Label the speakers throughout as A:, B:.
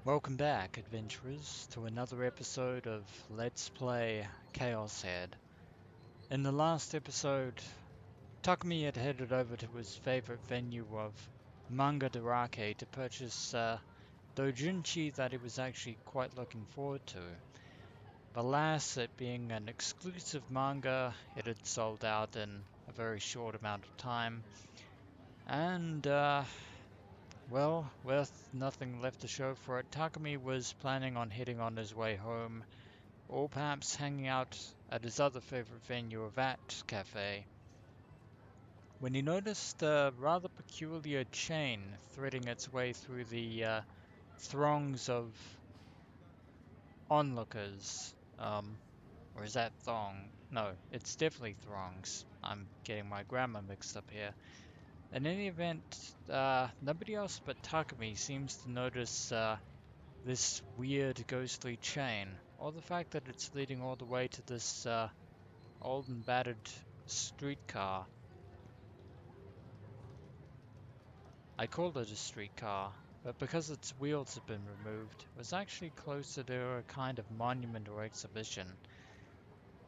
A: Welcome back, adventurers, to another episode of Let's Play Chaos Head. In the last episode, Takumi had headed over to his favorite venue of Manga Darake to purchase doujinshi that he was actually quite looking forward to. But alas, it being an exclusive manga, it had sold out in a very short amount of time, and well, with nothing left to show for it, Takumi was planning on heading on his way home, or perhaps hanging out at his other favorite venue, a Vat Cafe, when he noticed a rather peculiar chain threading its way through the throngs of onlookers. Or is that thong? No, it's definitely throngs. I'm getting my grammar mixed up here. In any event, nobody else but Takumi seems to notice this weird ghostly chain, or the fact that it's leading all the way to this old and battered streetcar. I called it a streetcar, but because its wheels had been removed, it was actually closer to a kind of monument or exhibition.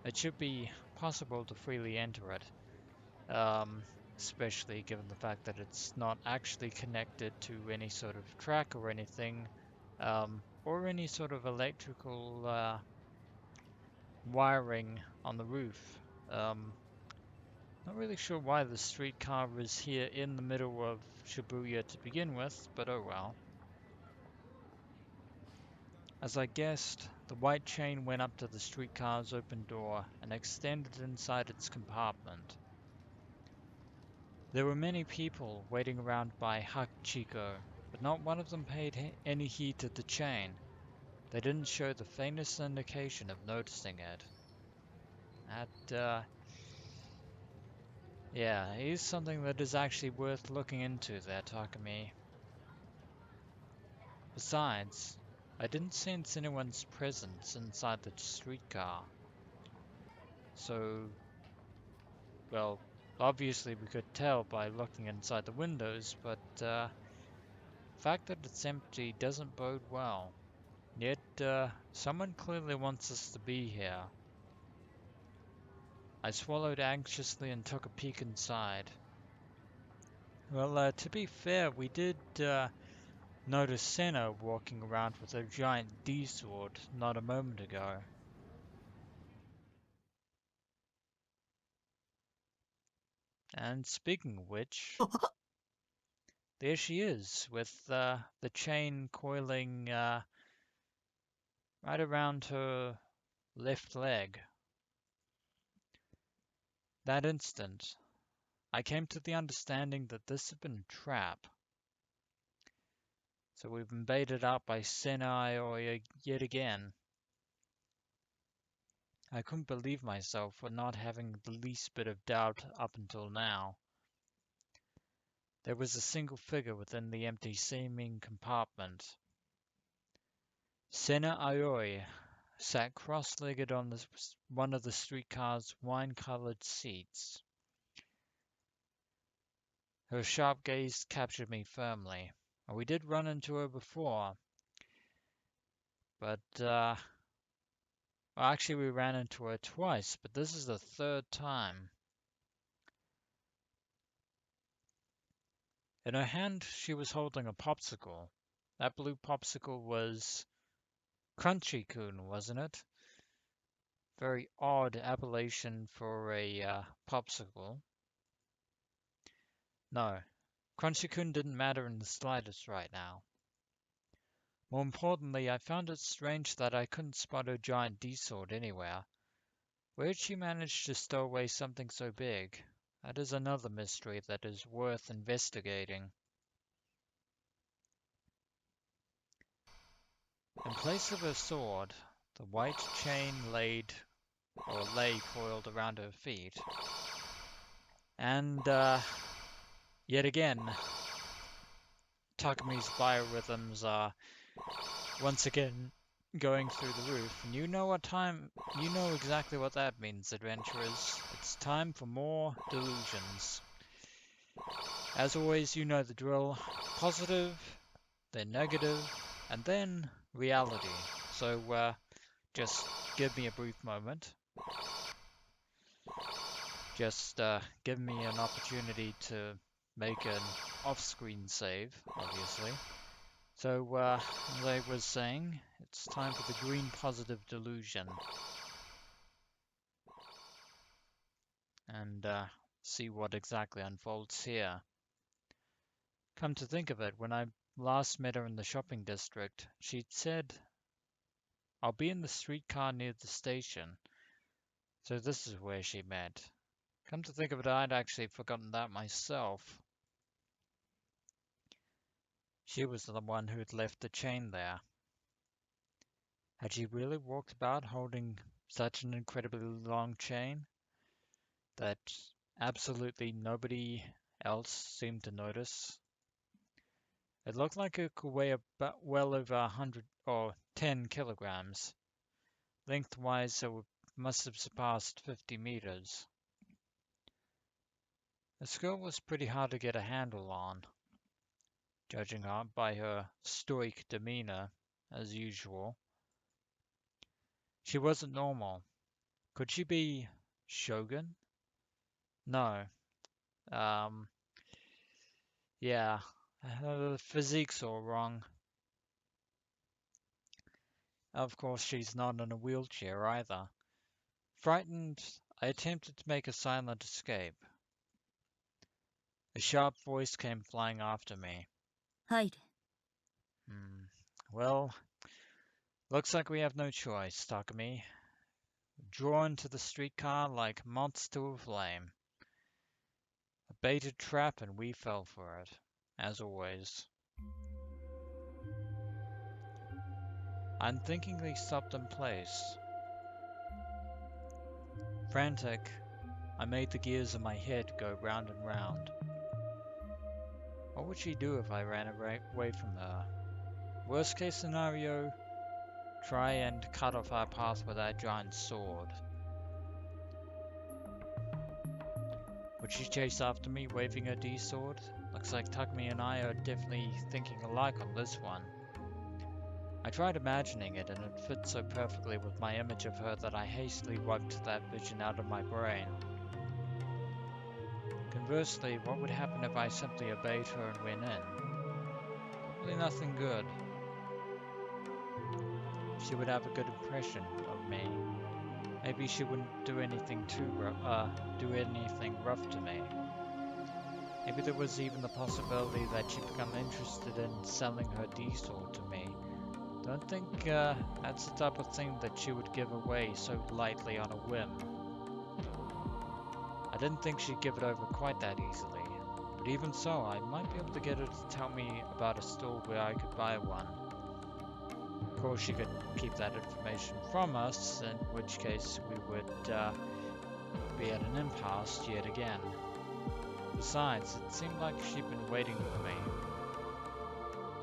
A: It should be possible to freely enter it, um, especially given the fact that it's not actually connected to any sort of track or anything, or any sort of electrical wiring on the roof. Um, Not really sure why the streetcar was here in the middle of Shibuya to begin with, but oh well. As I guessed, the white chain went up to the streetcar's open door and extended inside its compartment. There were many people waiting around by Hachiko, but not one of them paid any heed to the chain. They didn't show the faintest indication of noticing it. That, yeah, is something that is actually worth looking into there, Takumi. Besides, I didn't sense anyone's presence inside the streetcar. So, well, obviously we could tell by looking inside the windows, but the fact that it's empty doesn't bode well. Yet, someone clearly wants us to be here. I swallowed anxiously and took a peek inside. Well, to be fair, we did notice Sena walking around with a giant D-sword not a moment ago. And speaking of which, there she is, with the chain coiling right around her left leg. That instant, I came to the understanding that this had been a trap. So we've been baited out by Sena yet again. I couldn't believe myself for not having the least bit of doubt up until now. There was a single figure within the empty seeming compartment. Sena Aoi sat cross-legged on one of the streetcar's wine-colored seats. Her sharp gaze captured me firmly. We did run into her before, but, well, actually we ran into her twice, but this is the third time. In her hand, she was holding a popsicle. That blue popsicle was Crunchy-kun, wasn't it? Very odd appellation for a popsicle. No, Crunchy-kun didn't matter in the slightest right now. More importantly, I found it strange that I couldn't spot her giant D-sword anywhere. Where did she manage to stow away something so big? That is another mystery that is worth investigating. In place of her sword, the white chain lay coiled around her feet. And, yet again, Takumi's biorhythms are once again going through the roof. And you know exactly what that means, adventurers. It's time for more delusions. As always, you know the drill. Positive, then negative, And then reality. So just give me a brief moment. Just give me an opportunity to make an off-screen save, obviously. So, as I was saying, it's time for the green positive delusion. And see what exactly unfolds here. Come to think of it, when I last met her in the shopping district, she'd said, I'll be in the streetcar near the station. So this is where she met. Come to think of it, I'd actually forgotten that myself. She was the one who'd left the chain there. Had she really walked about holding such an incredibly long chain that absolutely nobody else seemed to notice? It looked like it could weigh about well over 100 or 10 kilograms. Lengthwise, it must have surpassed 50 meters. This girl was pretty hard to get a handle on, judging her by her stoic demeanor, as usual. She wasn't normal. Could she be Shogun? No. Um, yeah. Her physique's all wrong. Of course, she's not in a wheelchair either. Frightened, I attempted to make a silent escape. A sharp voice came flying after me.
B: Hide.
A: Well, looks like we have no choice, Takumi. Drawn to the streetcar like moths to a flame. A baited trap and we fell for it, as always. I unthinkingly stopped in place. Frantic, I made the gears of my head go round and round. What would she do if I ran away from her? Worst case scenario, try and cut off our path with that giant sword. Would she chase after me, waving her D-sword? Looks like Takumi and I are definitely thinking alike on this one. I tried imagining it, and it fit so perfectly with my image of her that I hastily wiped that vision out of my brain. Conversely, what would happen if I simply obeyed her and went in? Probably nothing good. She would have a good impression of me. Maybe she wouldn't do anything rough to me. Maybe there was even the possibility that she'd become interested in selling her D-sword to me. Don't think that's the type of thing that she would give away so lightly on a whim. I didn't think she'd give it over quite that easily, but even so, I might be able to get her to tell me about a store where I could buy one. Of course, she could keep that information from us, in which case we would be at an impasse yet again. Besides, it seemed like she'd been waiting for me.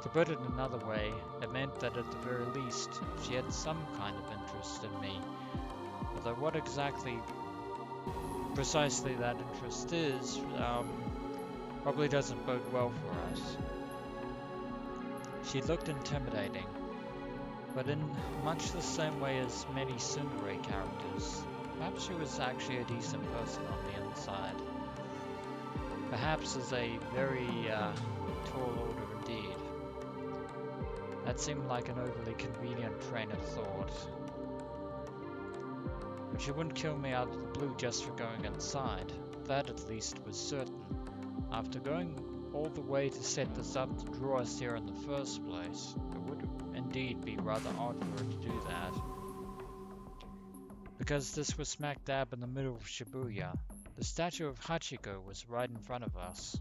A: To put it another way, it meant that at the very least, she had some kind of interest in me. Although what exactly precisely that interest is, probably doesn't bode well for us. She looked intimidating, but in much the same way as many tsundere characters, perhaps she was actually a decent person on the inside. Perhaps as a very tall order indeed. That seemed like an overly convenient train of thought. But she wouldn't kill me out of the blue just for going inside. That at least was certain. After going all the way to set this up to draw us here in the first place, it would indeed be rather odd for her to do that. Because this was smack dab in the middle of Shibuya, the statue of Hachiko was right in front of us.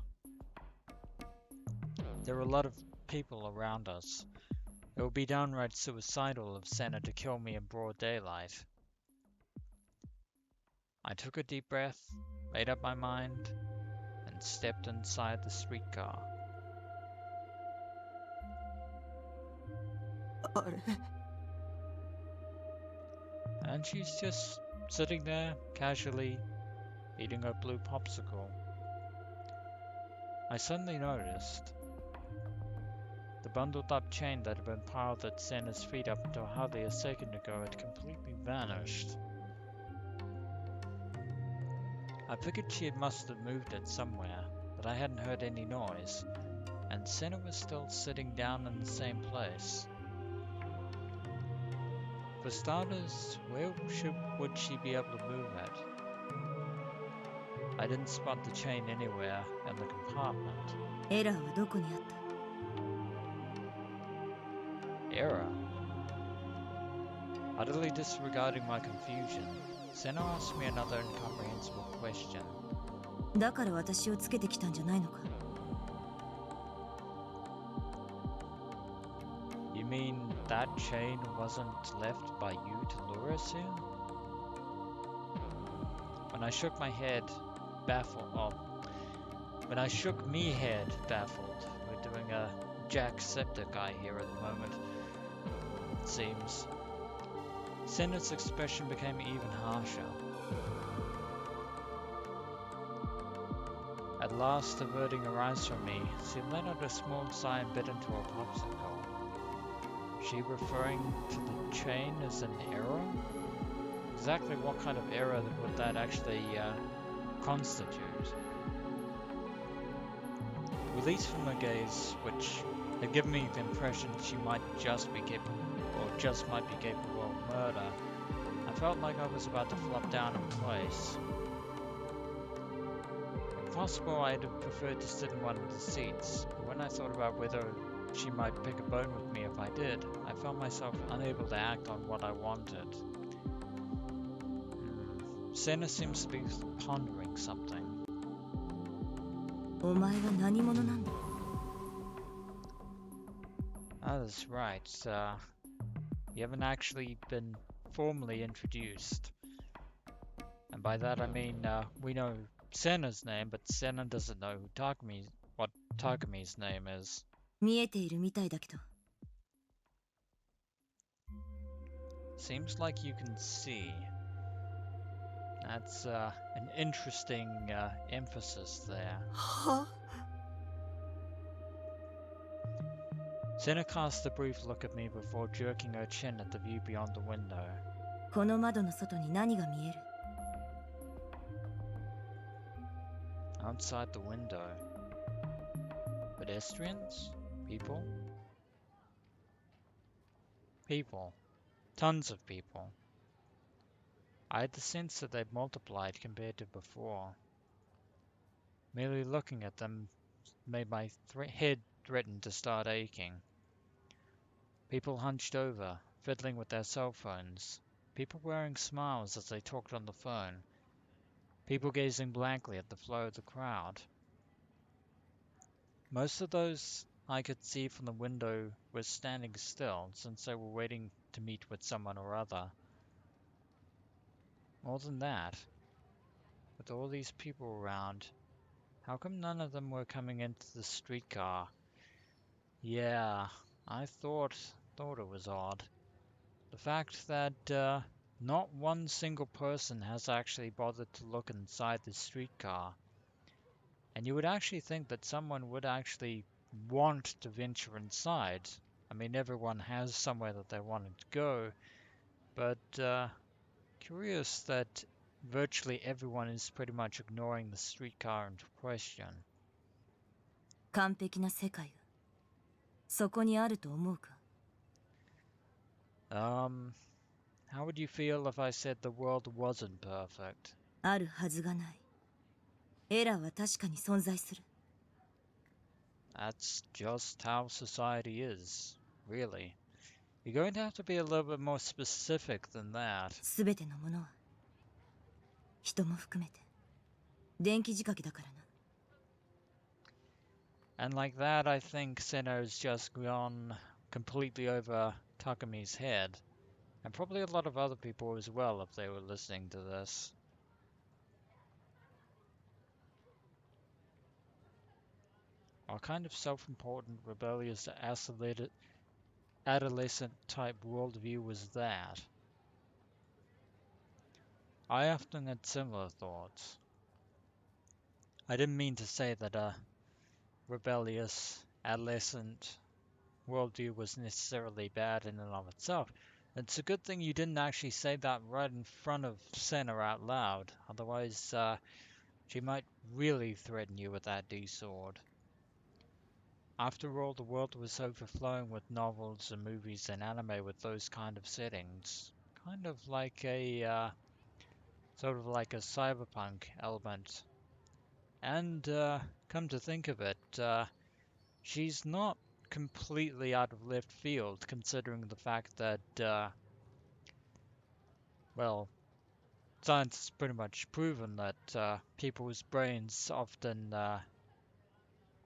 A: There were a lot of people around us. It would be downright suicidal of Sena to kill me in broad daylight. I took a deep breath, made up my mind, and stepped inside the streetcar. And she's just sitting there, casually, eating her blue popsicle. I suddenly noticed the bundled up chain that had been piled at Sena's feet up until hardly a second ago had completely vanished. I figured she must have moved it somewhere, but I hadn't heard any noise, and Sena was still sitting down in the same place. For starters, where would she be able to move it? I didn't spot the chain anywhere in the compartment. Error? Utterly disregarding my confusion, Sena asked me another incomprehensible question. You mean that chain wasn't left by you to lure us here? When I shook my head, baffled, we're doing a Jacksepticeye here at the moment, it seems. Sena's expression became even harsher. At last, averting her eyes from me, she let out a small sigh and bit into her popsicle. She referring to the chain as an error? Exactly what kind of error would that actually constitute? Released from her gaze, which had given me the impression she might just might be capable of murder, I felt like I was about to flop down in place. If possible, I'd have preferred to sit in one of the seats, but when I thought about whether she might pick a bone with me if I did, I found myself unable to act on what I wanted. Sena seems to be pondering something. Oh, that's right. You haven't actually been formally introduced. And by that I mean, we know Sena's name, but Sena doesn't know what Takumi's name is. Seems like you can see. That's an interesting emphasis there. Sena cast a brief look at me before jerking her chin at the view beyond the window. Outside the window. Pedestrians? People? People. Tons of people. I had the sense that they'd multiplied compared to before. Merely looking at them made my head threaten to start aching. People hunched over, fiddling with their cell phones. People wearing smiles as they talked on the phone. People gazing blankly at the flow of the crowd. Most of those I could see from the window were standing still, since they were waiting to meet with someone or other. More than that, with all these people around, how come none of them were coming into the streetcar? Yeah, I thought it was odd. The fact that not one single person has actually bothered to look inside the streetcar. And you would actually think that someone would actually want to venture inside. I mean, everyone has somewhere that they wanted to go, but curious that virtually everyone is pretty much ignoring the streetcar into question. How would you feel if I said the world wasn't perfect? That's just how society is, really. You're going to have to be a little bit more specific than that. And like that, I think Seno's just gone completely over Takumi's head. And probably a lot of other people as well if they were listening to this. What kind of self-important, rebellious, adolescent-type worldview was that? I often had similar thoughts. I didn't mean to say that a rebellious, adolescent, worldview was necessarily bad in and of itself. It's a good thing you didn't actually say that right in front of Sena out loud, otherwise she might really threaten you with that D-sword. After all, the world was overflowing with novels and movies and anime with those kind of settings. Kind of like sort of like a cyberpunk element. And come to think of it, she's not completely out of left field, considering the fact that, well, science has pretty much proven that people's brains often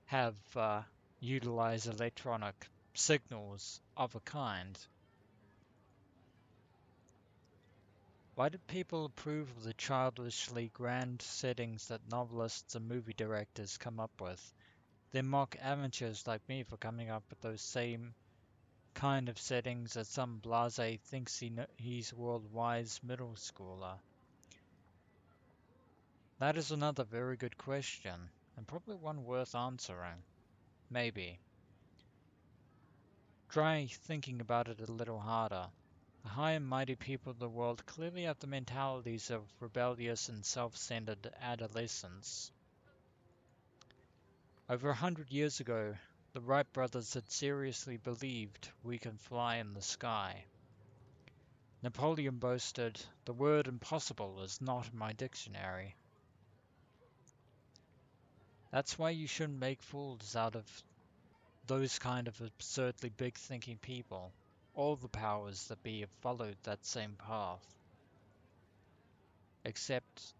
A: have utilized electronic signals of a kind. Why did people approve of the childishly grand settings that novelists and movie directors come up with? They mock amateurs like me for coming up with those same kind of settings as some blase thinks he's world-wise middle schooler. That is another very good question, and probably one worth answering. Maybe. Try thinking about it a little harder. The high and mighty people of the world clearly have the mentalities of rebellious and self-centered adolescents. Over 100 years ago, the Wright brothers had seriously believed we can fly in the sky. Napoleon boasted, "The word impossible is not in my dictionary." That's why you shouldn't make fools out of those kind of absurdly big-thinking people. All the powers that be have followed that same path. Except,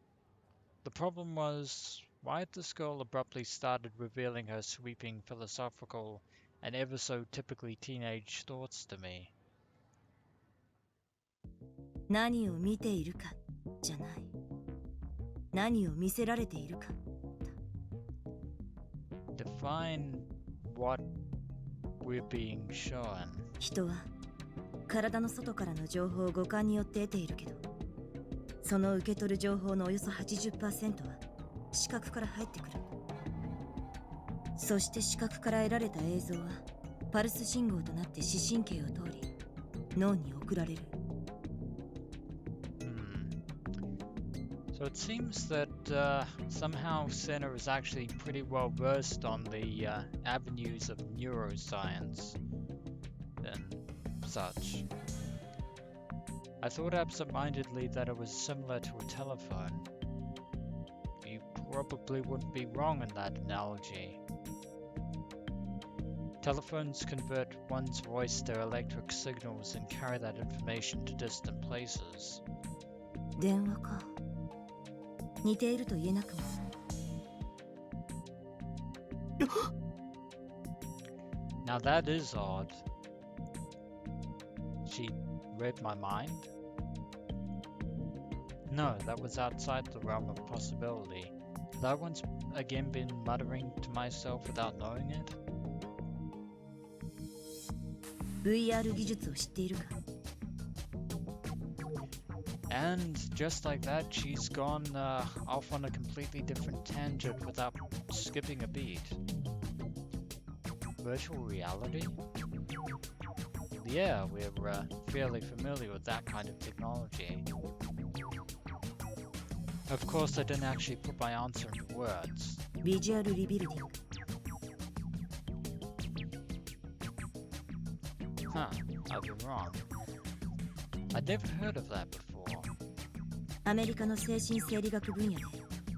A: the problem was, why had this girl abruptly started revealing her sweeping philosophical and ever so typically teenage thoughts to me?
B: 何を見ているかじゃない。何を見せられているか。
A: Define what we're being shown.
B: 人は体の外からの情報を五感によって得ているけど、その受け取る情報のおよそ 80% は視覚から入ってくる。そして視覚から得られた映像はパルス信号となって視神経を通り脳に送られる。
A: So it seems that somehow Sena is actually pretty well versed on the avenues of neuroscience and such. I thought absent-mindedly that it was similar to a telephone. You probably wouldn't be wrong in that analogy. Telephones convert one's voice to electric signals and carry that information to distant places.
B: 電話か。似ていると言えなくも。
A: Now that is odd. She read my mind? No, that was outside the realm of possibility. Had I once again been muttering to myself without knowing it?
B: VR 技術を知っているか。
A: And just like that, she's gone off on a completely different tangent without skipping a beat. Virtual reality? Yeah, we're fairly familiar with that kind of technology. Of course, I didn't actually put my answer into words.
B: ビジュアルリビルディング。
A: Huh, I've been wrong. I'd never heard of that before.
B: アメリカの精神生理学分野で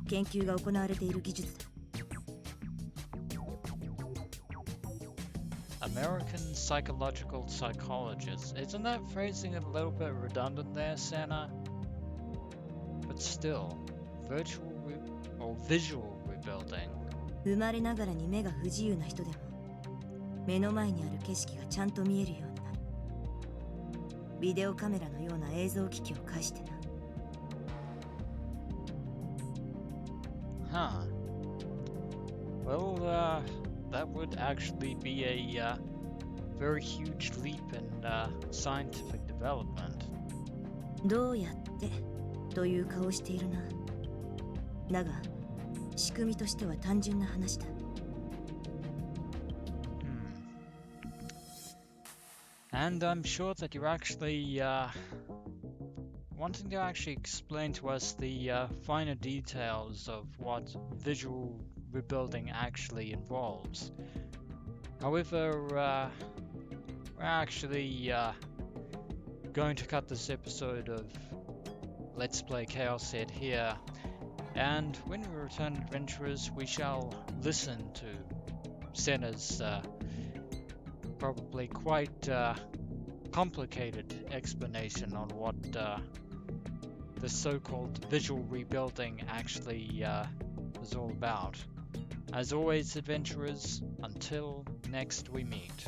B: 研究が行われている技術だ。
A: American psychological psychologist. Isn't that phrasing a little bit redundant there, Sena? But still, or visual rebuilding.
B: 生まれながらに目が不自由な人でも目の前にある景色がちゃんと見えるようになる。ビデオカメラのような映像機器を介してな。
A: Huh. Well, that would actually be a very huge leap in scientific development.
B: どうやってという顔をしているな。だが、仕組みとしては単純な話だ。
A: And I'm sure that you're actually wanting to actually explain to us the finer details of what visual rebuilding actually involves. However, we're actually going to cut this episode of Let's Play ChäoS here, and when we return, adventurers, we shall listen to Sena's probably quite complicated explanation on what the so-called visual rebuilding actually is all about. As always, adventurers, until next we meet.